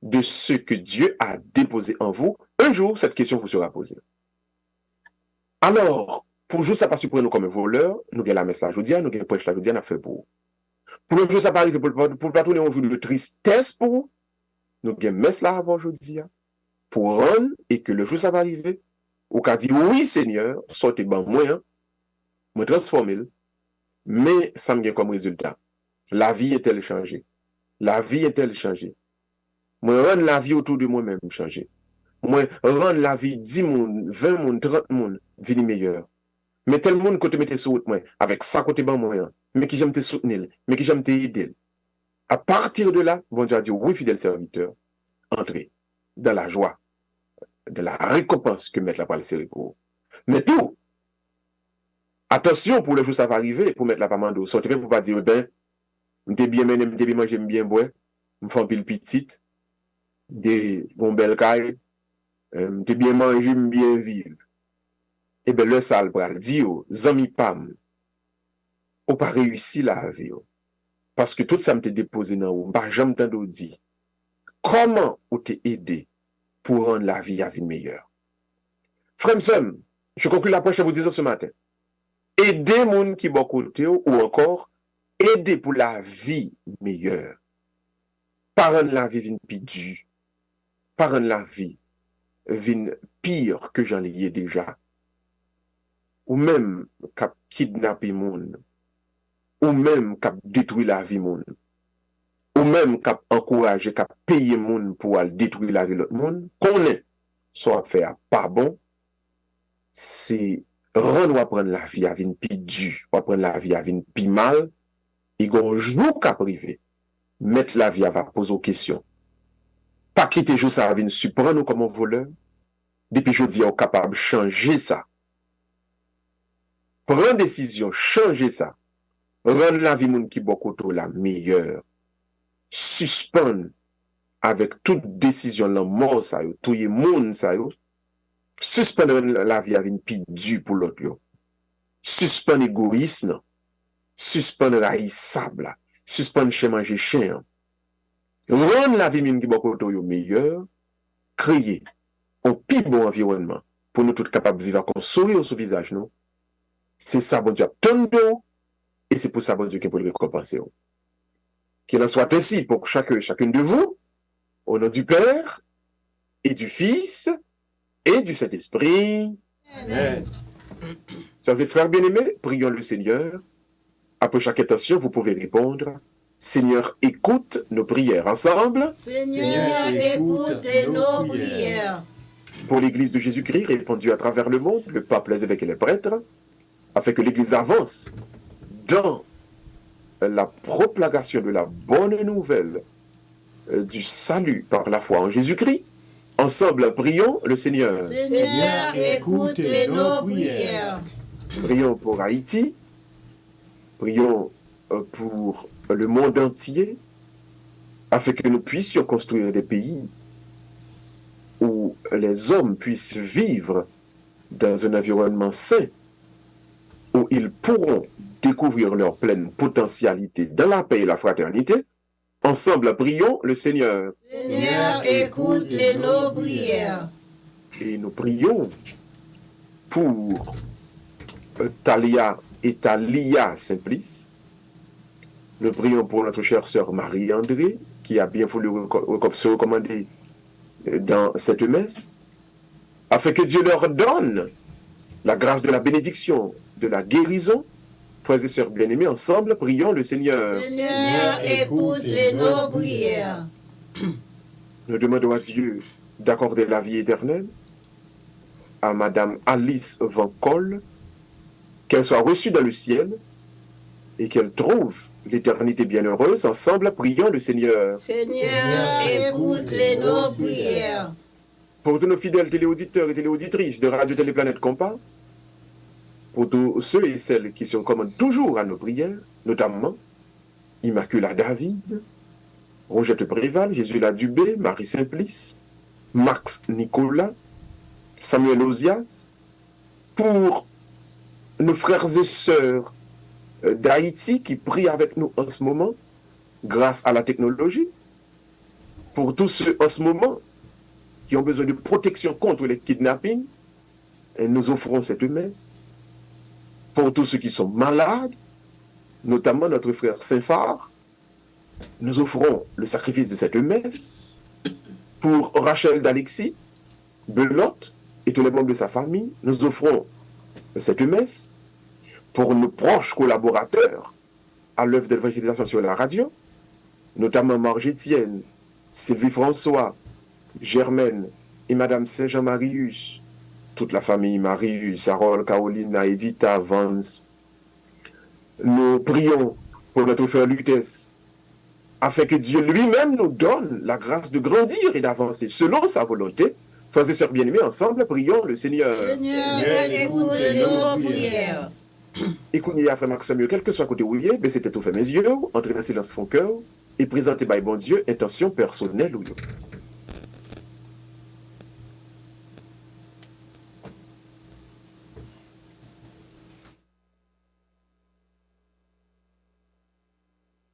Speaker 3: de ce que Dieu a déposé en vous, un jour, cette question vous sera posée. Alors, pour jouer ça pas surprendre nous comme un voleur, nous avons la messe là, je dis, nous avons prêche là, je dis, nous fait pour. Pour le jour ça pas arriver, pour pas tourner un jour de tristesse pour vous, nous avons messe là avant aujourd'hui, pour rendre et que le jour ça va arriver, ou qu'a dit, oui Seigneur, sortez ban moi, me transformer, mais ça me gagne comme résultat. La vie est-elle changée? La vie est-elle changée? Moi, rendre la vie autour de moi-même changer. Moi, rendre la vie 10 moun, 20 moun, 30 moun, vini meilleur. Mais tel monde côté mette sur route moi, avec ça côté ban moi, mais qui j'aime te soutenir, mais qui j'aime te aider. À partir de là, bon Dieu a dit, oui, fidèle serviteur, entrez dans la joie de la récompense que mettre la parole série pour vous. Mais tout, attention pour le jour ça va arriver, pour mettre la pamando, sortez pour pas dire, ben, m'te bien mené, m'te bien manger, m'te bien boire, m'fais un pile petite, des bon bel caille, m'te bien manger, m'te bien vivre. Eh bien, le sale pral dit, zami pam, ou pas réussi la vie. Parce que tout ça m'te déposé dans ou, bah, j'aime t'en dit, comment ou t'es aidé pour rendre la vie à vie meilleure. Frère Sam, je conclue la prochaine vous disant ce matin. Aider moun qui bon côté ou encore aider pour la vie meilleure. Pas rendre la vie vin pi dure. Pas rendre la vie vin pire que j'en ai déjà. Ou même cap kidnapper moun. Ou même cap détruire la vie moun. Ou même cap encourager, cap payer moun pour aller détruire la vie de l'autre monde. Qu'on est soit faire pas bon, c'est rendre ou prendre la vie à vin pi dure, ou prendre la vie à vin pi mal, et gon jour cap privé, mettre la vie à va poser aux questions. Pas quitter jour ça vin surprendre nous comme un voleur. Depuis je dis on capable de changer ça. Prendre décision, changer ça. Rendre la vie moun qui bokoto la meilleure. Suspendre avec toute décision la mort ça yo, touyer moun ça yo. Suspendre la vie avec une pi dure pour l'autre yo. Suspendre égoïsme, suspendre haïssable, suspendre chez manger chien. Rendre la vie moun qui bokoto yo meilleure, créer un pi bon environnement pour nous tous capables de vivre avec un sourire sur le visage nous. C'est ça bon Dieu tant de et c'est pour ça bon Dieu qui peut le récompenser. Qu'il en soit ainsi pour chacune de vous, au nom du Père et du Fils et du Saint-Esprit. Amen. Sœurs et frères bien-aimés, prions le Seigneur. Après chaque intention, vous pouvez répondre. Seigneur, écoute nos prières ensemble.
Speaker 4: Seigneur, écoute nos prières.
Speaker 3: Pour l'Église de Jésus-Christ, répandue à travers le monde, le pape, les évêques et les prêtres, afin que l'Église avance dans la propagation de la bonne nouvelle du salut par la foi en Jésus-Christ. Ensemble, prions le Seigneur.
Speaker 4: Seigneur, écoute nos prières.
Speaker 3: Prions pour Haïti. Prions pour le monde entier, afin que nous puissions construire des pays où les hommes puissent vivre dans un environnement sain, où ils pourront découvrir leur pleine potentialité dans la paix et la fraternité. Ensemble, prions le Seigneur.
Speaker 4: Seigneur, écoute nos prières.
Speaker 3: Et nous prions pour Talia et Talia Simplice. Nous prions pour notre chère sœur Marie-André, qui a bien voulu se recommander dans cette messe, afin que Dieu leur donne la grâce de la bénédiction, de la guérison. Frères et sœurs bien-aimés, ensemble, prions le Seigneur.
Speaker 4: Seigneur, écoute nos prières.
Speaker 3: Nous demandons à Dieu d'accorder la vie éternelle à Madame Alice Van Col, qu'elle soit reçue dans le ciel et qu'elle trouve l'éternité bienheureuse. Ensemble, prions le Seigneur.
Speaker 4: Seigneur, écoute nos prières.
Speaker 3: Pour tous nos fidèles téléauditeurs et téléauditrices de Radio Téléplanète Compas, pour tous ceux et celles qui se recommandent toujours à nos prières, notamment Immacula David, Rogette Préval, Jésus-La Dubé, Marie Simplice, Max Nicolas, Samuel Ozias, pour nos frères et sœurs d'Haïti qui prient avec nous en ce moment, grâce à la technologie, Pour tous ceux en ce moment qui ont besoin de protection contre les kidnappings, et nous offrons cette messe. Pour tous ceux qui sont malades, notamment notre frère Saint-Phare, nous offrons le sacrifice de cette messe. Pour Rachel d'Alexis, Belote et tous les membres de sa famille, nous offrons cette messe. Pour nos proches collaborateurs à l'œuvre d'évangélisation sur la radio, notamment Marge-Étienne, Sylvie François, Germaine et Madame Saint-Jean-Marius, toute la famille Marius, Harold, Carolina, Edita, Vance. Nous prions pour notre frère Lutès, afin que Dieu lui-même nous donne la grâce de grandir et d'avancer selon sa volonté. Frères et sœurs bien-aimés, ensemble, prions le Seigneur.
Speaker 4: Seigneur, écoutez nos prières.
Speaker 3: Écoutez, frère Maxime, quel que soit côté où il est, baissez tête ou fermez les yeux, entrez dans le silence fond cœur et présentez par bon Dieu intention personnelle ou non.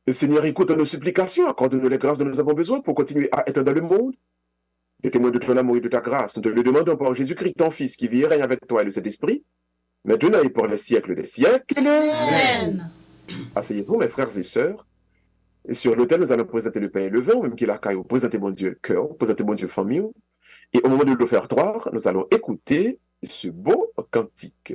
Speaker 3: Le Seigneur écoute nos supplications, accorde-nous les grâces dont nous avons besoin pour continuer à être dans le monde. Des témoins de ton amour et de ta grâce, nous te le demandons par Jésus-Christ, ton Fils, qui vit et règne avec toi et le Saint-Esprit, maintenant et pour les siècles des siècles.
Speaker 4: Amen.
Speaker 3: Asseyez-vous, mes frères et sœurs. Et sur l'autel, nous allons présenter le pain et le vin, même qu'il a caillou, présenter mon Dieu cœur, présenter mon Dieu famille. Et au moment de l'offertoire, nous allons écouter ce beau cantique.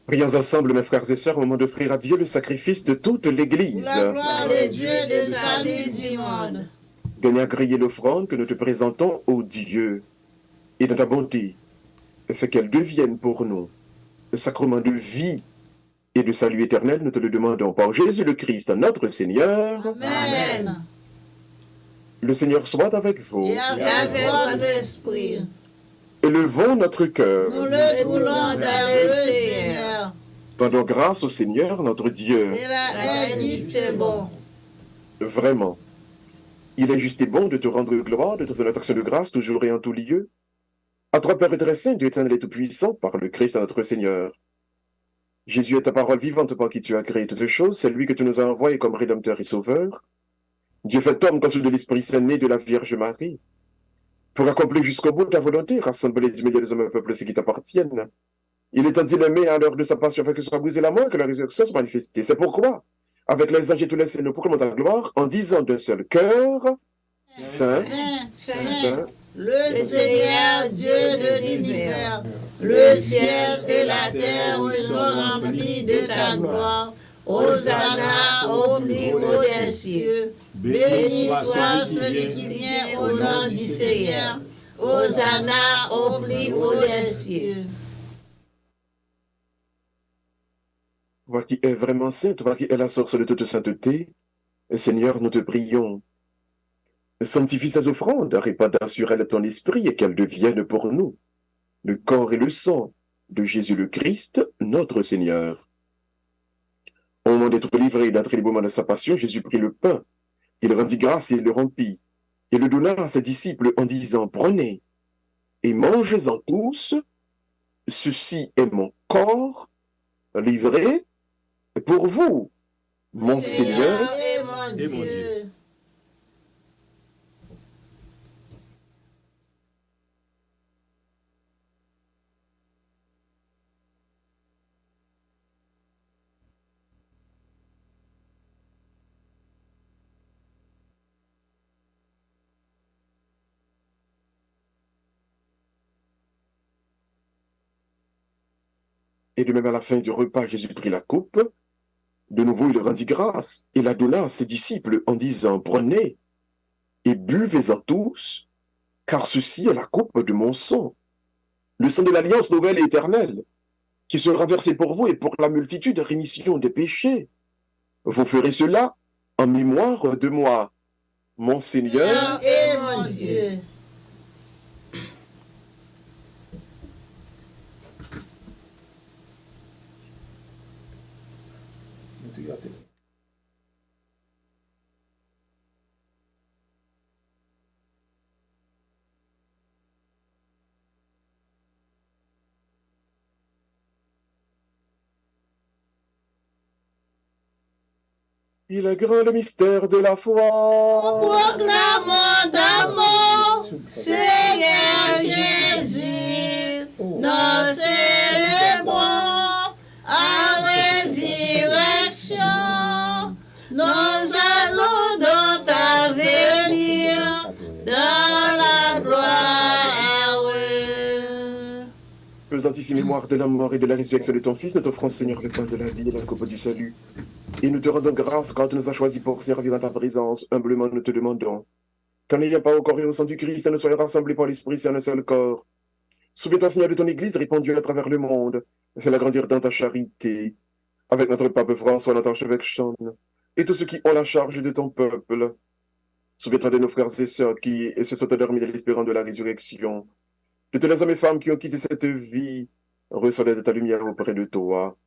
Speaker 3: Prions ensemble, mes frères et sœurs, au moment d'offrir à Dieu le sacrifice de toute l'Église.
Speaker 4: La gloire de Dieu de salut du monde.
Speaker 3: Donne agréer l'offrande que nous te présentons, ô Dieu, et dans ta bonté, fais qu'elle devienne pour nous le sacrement de vie et de salut éternel. Nous te le demandons par Jésus le Christ, notre Seigneur.
Speaker 4: Amen.
Speaker 3: Le Seigneur soit avec vous.
Speaker 4: Et avec votre esprit.
Speaker 3: Élevons notre cœur.
Speaker 4: Nous le tournons dans le Seigneur.
Speaker 3: Rendons grâce au Seigneur, notre Dieu.
Speaker 4: Il est juste et bon.
Speaker 3: Vraiment, il est juste et bon de te rendre gloire, de te faire notre action de grâce, toujours et en tout lieu. À toi, Père très saint, Dieu éternel et tout-puissant, par le Christ notre Seigneur. Jésus est ta parole vivante par qui tu as créé toutes choses, c'est lui que tu nous as envoyé comme Rédempteur et Sauveur. Dieu fait homme conçu de l'Esprit Saint, né de la Vierge Marie, pour accomplir jusqu'au bout ta volonté, rassembler du milieu des hommes et peuples ceux qui t'appartiennent. Il est dit l'aimer à l'heure de sa passion, afin que soit brisée la mort, que la résurrection soit manifestée. C'est pourquoi, avec les anges et tous les saints, nous proclamons ta gloire, en disant d'un seul cœur, Saint, Saint,
Speaker 4: le Seigneur, Dieu de l'univers, le ciel et la terre sont remplis de ta gloire. Hosanna au plus haut des cieux. Béni soit celui qui vient au nom du Seigneur. Hosanna au plus haut des cieux.
Speaker 3: toi qui es vraiment saint, toi qui es la source de toute sainteté, Seigneur, nous te prions. Sanctifie ces offrandes, répandant sur elles ton esprit et qu'elles deviennent pour nous le corps et le sang de Jésus le Christ, notre Seigneur. Au moment d'être livré d'entrer les moments de sa passion, Jésus prit le pain, il rendit grâce et le rompit, et le donna à ses disciples en disant, prenez et mangez-en tous, ceci est mon corps livré pour vous, mon Seigneur
Speaker 4: et mon Dieu.
Speaker 3: Et de même à la fin du repas, Jésus prit la coupe. De nouveau, il rendit grâce et la donna à ses disciples en disant, prenez et buvez-en tous, car ceci est la coupe de mon sang, le sang de l'alliance nouvelle et éternelle, qui sera versé pour vous et pour la multitude de rémission des péchés. Vous ferez cela en mémoire de moi, mon Seigneur
Speaker 4: Et mon Dieu.
Speaker 3: Il est grand le mystère de la foi.
Speaker 4: Proclamons d'amour, Seigneur Jésus, nous célébrons à résurrection. Nous allons dans ta venir, dans la gloire.
Speaker 3: Faisant ici mémoire de la mort et de la résurrection de ton Fils, nous t'offrons, Seigneur, le pain de la vie et la coupe du salut. Et nous te rendons grâce quand tu nous as choisis pour servir dans ta présence. Humblement, nous te demandons qu'en n'ayant pas au corps et au sang du Christ, nous soyons rassemblés par l'Esprit Saint en un seul corps. Souviens-toi, Seigneur, de ton Église répandue à travers le monde. Fais-la grandir dans ta charité. Avec notre pape François, notre archevêque Sean, et tous ceux qui ont la charge de ton peuple. Souviens-toi de nos frères et sœurs qui se sont endormis de l'espérance de la résurrection. De tous les hommes et femmes qui ont quitté cette vie, reçois de ta lumière auprès de toi.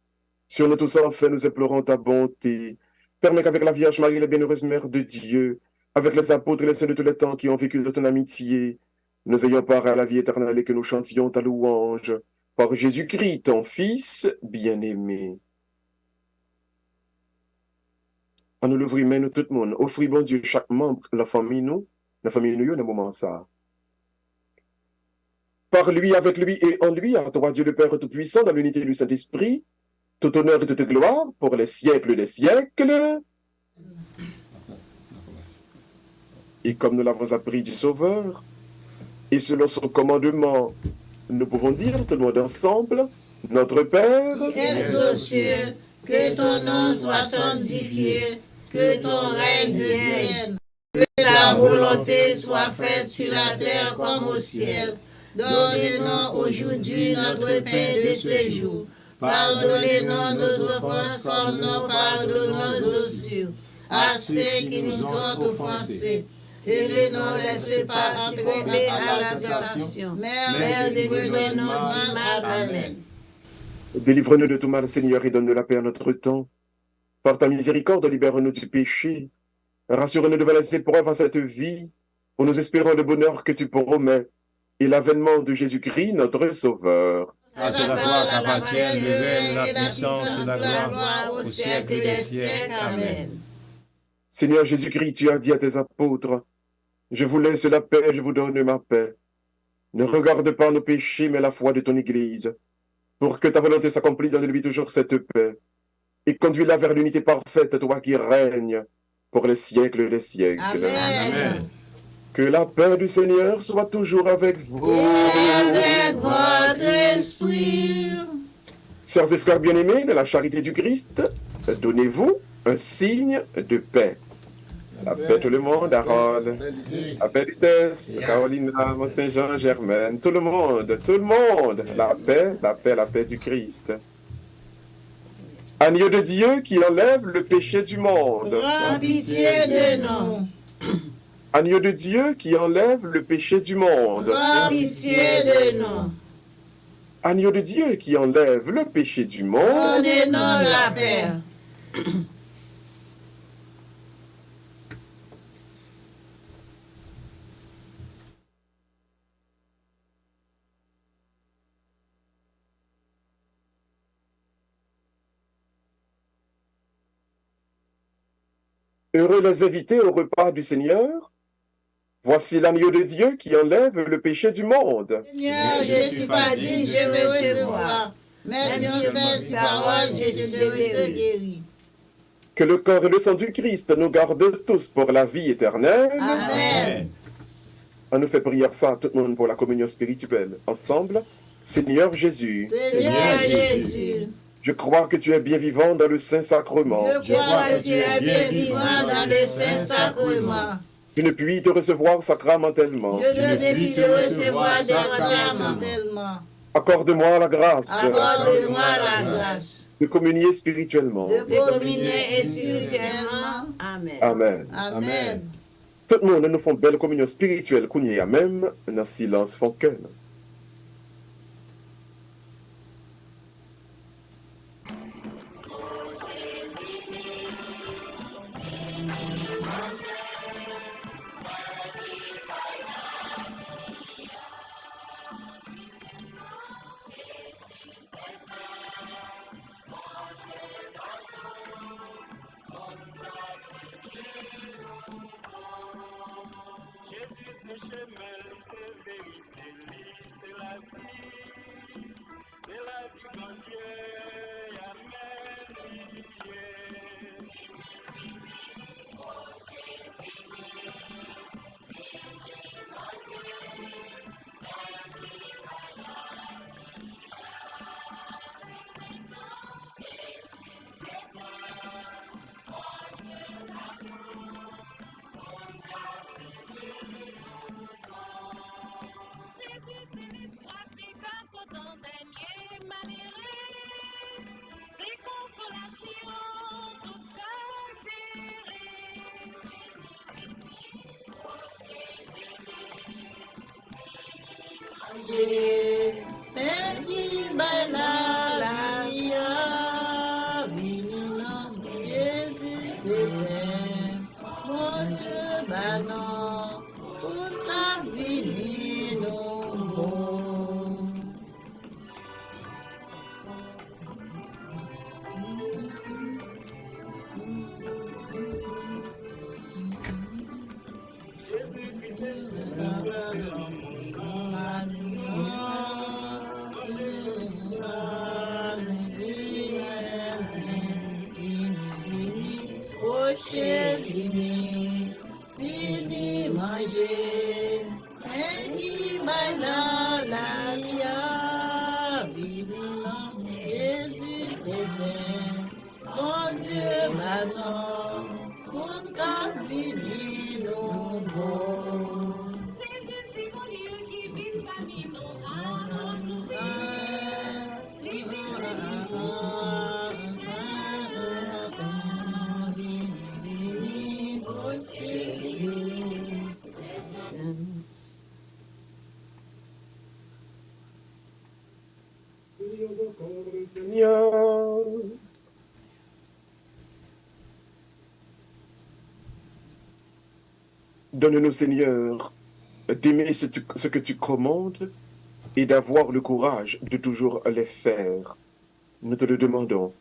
Speaker 3: Sur nous tous, enfin, nous implorons ta bonté. Permets qu'avec la Vierge Marie, la bienheureuse Mère de Dieu, avec les apôtres et les saints de tous les temps qui ont vécu de ton amitié, nous ayons part à la vie éternelle et que nous chantions ta louange. Par Jésus-Christ, ton Fils bien-aimé. À nous l'ouvrir, mais nous tout le monde, offrir, bon Dieu, chaque membre, la famille, dans le moment ça. Par lui, avec lui et en lui, à toi, Dieu le Père Tout-Puissant, dans l'unité du Saint-Esprit, tout honneur et toute gloire pour les siècles des siècles. Et comme nous l'avons appris du Sauveur, et selon son commandement, nous pouvons dire tout le monde ensemble, notre Père,
Speaker 4: Qui es aux cieux, que ton nom soit sanctifié, que ton règne vienne, que ta volonté soit faite sur la terre comme au ciel. Donne-nous aujourd'hui notre pain de ce jour. Pardonnez-nous nos offenses comme nous pardonnons aussi à ceux qui nous ont offensés. Et ne nous laisse pas entrer à la tentation, mais délivre-nous du mal. Amen.
Speaker 3: délivre-nous de tout mal, Seigneur, et donne-nous la paix à notre temps. Par ta miséricorde, libère-nous du péché. Rassure-nous devant les épreuves en cette vie, pour nous espérons le bonheur que tu promets et l'avènement de Jésus-Christ, notre Sauveur.
Speaker 1: C'est la gloire qu'appartienne le règne, la puissance et la gloire au siècle des siècles. Amen.
Speaker 3: Seigneur Jésus-Christ, tu as dit à tes apôtres, je vous laisse la paix, je vous donne ma paix. Ne regarde pas nos péchés, mais la foi de ton Église, pour que ta volonté s'accomplisse dans lui toujours cette paix, et conduis-la vers l'unité parfaite, toi qui règnes pour les siècles des siècles.
Speaker 4: Amen.
Speaker 3: Que la paix du Seigneur soit toujours avec vous.
Speaker 4: Et avec votre esprit.
Speaker 3: Sœurs et frères bien-aimés, de la charité du Christ, donnez-vous un signe de paix. La paix tout le monde, Harold, la paix Vitesse, Carolina, Mont-Saint-Jean, Germaine, tout le monde, la paix du Christ. Agneau de Dieu qui enlève le péché du monde.
Speaker 4: Prends pitié de nous.
Speaker 3: Agneau de Dieu qui enlève le péché du monde.
Speaker 4: Prends pitié de nous.
Speaker 3: Agneau de Dieu qui enlève le péché du monde.
Speaker 4: Donnez-nous la paix.
Speaker 3: Heureux les invités au repas du Seigneur. Voici l'agneau de Dieu qui enlève le péché du monde.
Speaker 4: Seigneur, je ne suis pas digne, je veux recevoir. Mais Dieu cette parole, je serai guéri.
Speaker 3: Que le corps et le sang du Christ nous gardent tous pour la vie éternelle.
Speaker 4: Amen.
Speaker 3: On nous fait prière ça à tout le monde pour la communion spirituelle. Ensemble, Seigneur Jésus,
Speaker 4: Seigneur Jésus,
Speaker 3: je crois que tu es bien vivant dans le Saint-Sacrement.
Speaker 4: je crois que tu es bien vivant dans le Saint-Sacrement.
Speaker 3: Je ne puis te recevoir sacramentellement.
Speaker 4: Je ne puis te recevoir sacramentellement.
Speaker 3: Accorde-moi la grâce
Speaker 4: Accorde-moi la grâce
Speaker 3: de communier spirituellement.
Speaker 4: de communier spirituellement. Amen.
Speaker 3: Amen.
Speaker 4: Amen.
Speaker 3: Tout le monde nous font belle communion spirituelle, qu'on a même dans le silence fontaine. Seigneur. Donne-nous, Seigneur, d'aimer ce que tu commandes et d'avoir le courage de toujours les faire. Nous te le demandons.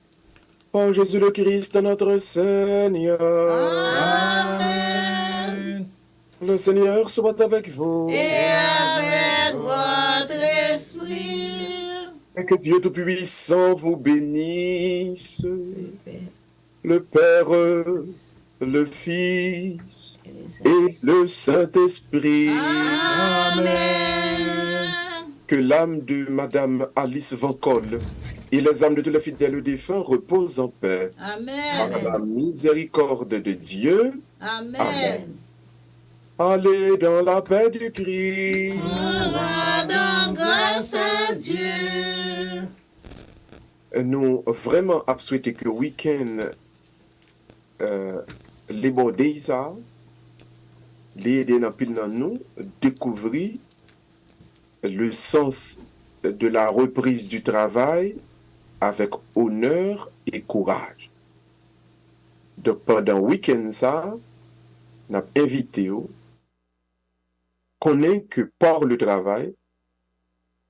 Speaker 3: Par Jésus le Christ, notre Seigneur.
Speaker 4: Amen.
Speaker 3: Le Seigneur soit avec vous.
Speaker 4: Et avec votre esprit.
Speaker 3: Et que Dieu Tout-Puissant vous bénisse. Le Père, le Fils et le Saint-Esprit.
Speaker 4: Amen.
Speaker 3: Que l'âme de Madame Alice Van Col et les âmes de tous les fidèles défunts reposent en paix. Par
Speaker 4: Amen.
Speaker 3: la miséricorde de Dieu.
Speaker 4: Amen.
Speaker 3: Allez dans la paix du Christ.
Speaker 4: Rendons grâce à Dieu.
Speaker 3: nous vraiment souhaité que week-end les bordés ça les aider dans pile dans nous découvrir le sens de la reprise du travail avec honneur et courage. Donc pendant le week-end ça, nous avons invité qu'on est que par le travail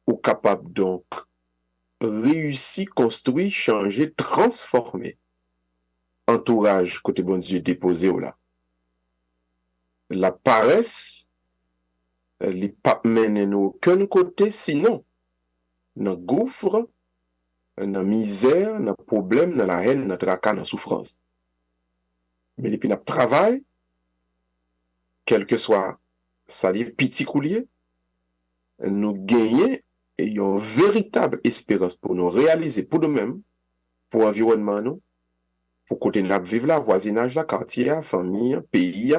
Speaker 3: ou capable donc réussir, construire, changer, transformer entourage côté bon Dieu déposé là. La paresse, les pas mène nous aucun côté sinon dans gouffre, dans misère, dans problème, dans la haine, dans tracas, dans souffrance. Mais depuis notre travail, quel que soit ça livre petit coulier, nous gagnons et une véritable espérance pour nous réaliser pour nous-mêmes, pour l'environnement nous, pour côté nous vivre là, voisinage là, quartier, famille, pays,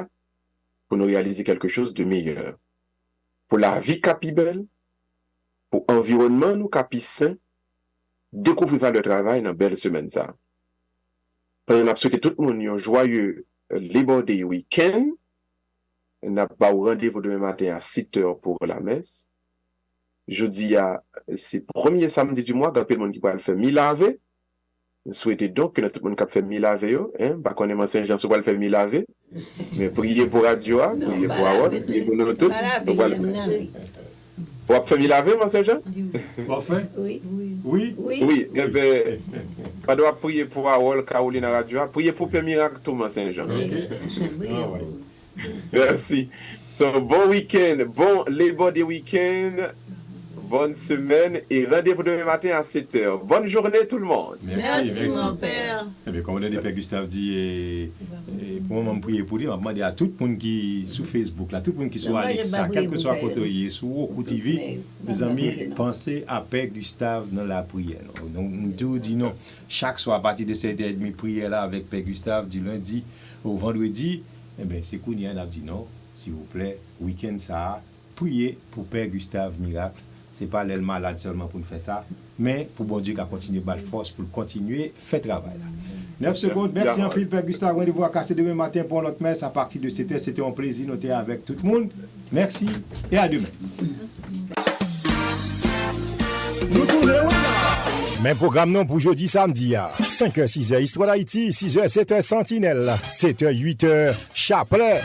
Speaker 3: pour nous réaliser quelque chose de meilleur. Pour la vie capi belle, pour l'environnement nous capi sain, découvrir le travail dans belle semaine ça. Pendant que souhaité tout le monde un joyeux Labor Day week-end. On a pas rendez-vous demain matin à 7h pour la messe. Jeudi, c'est le premier samedi du mois, il y a le monde qui va le faire mi-laver. Je souhaite donc que tout le monde qui fait mi-laver, pas qu'on est Saint-Jean, soit le faire mi-laver. Mais priez pour Radio, priez pour Awad, priez pour nous tous. Vous faire mi-laver, Saint-Jean?
Speaker 1: Parfait?
Speaker 4: Oui.
Speaker 1: Oui?
Speaker 3: Oui, eh bien, pas de prier pour Awad, Caroline Radio, priez pour Père Miracle, tout Saint-Jean. Merci. So, bon week-end, bon Labor Day week-end, bonne semaine et rendez-vous demain matin à 7h. Bonne journée tout le monde.
Speaker 4: Merci. Mon père.
Speaker 1: Eh bien, comme on a dit, Père Gustave dit, et pour moi, je prie pour lui, je demande à tout le monde qui est sur Facebook, là, tout le monde qui soit Alexa, quel que soit côté, sur Roku TV, mes amis, pensez à Père Gustave dans la prière. Donc, nous disons non, chaque soir à partir de 7h30, prière là avec Père Gustave du lundi au vendredi. Eh bien, c'est qu'on y a dit non, s'il vous plaît, week-end ça, priez pour Père Gustave Miracle. Ce n'est pas l'aile malade seulement pour nous faire ça, mais pour bon Dieu qui a continué de force pour continuer, faire travail là. 9 secondes, merci en pile Père Gustave. Rendez-vous à casser demain matin pour notre messe à partir de 7h. C'était un plaisir noté avec tout le monde. Merci et à demain. Même programme non pour jeudi samedi. 5h, 6h, Histoire d'Haïti, 6h, 7h, Sentinelle, 7h, 8h, Chapelet.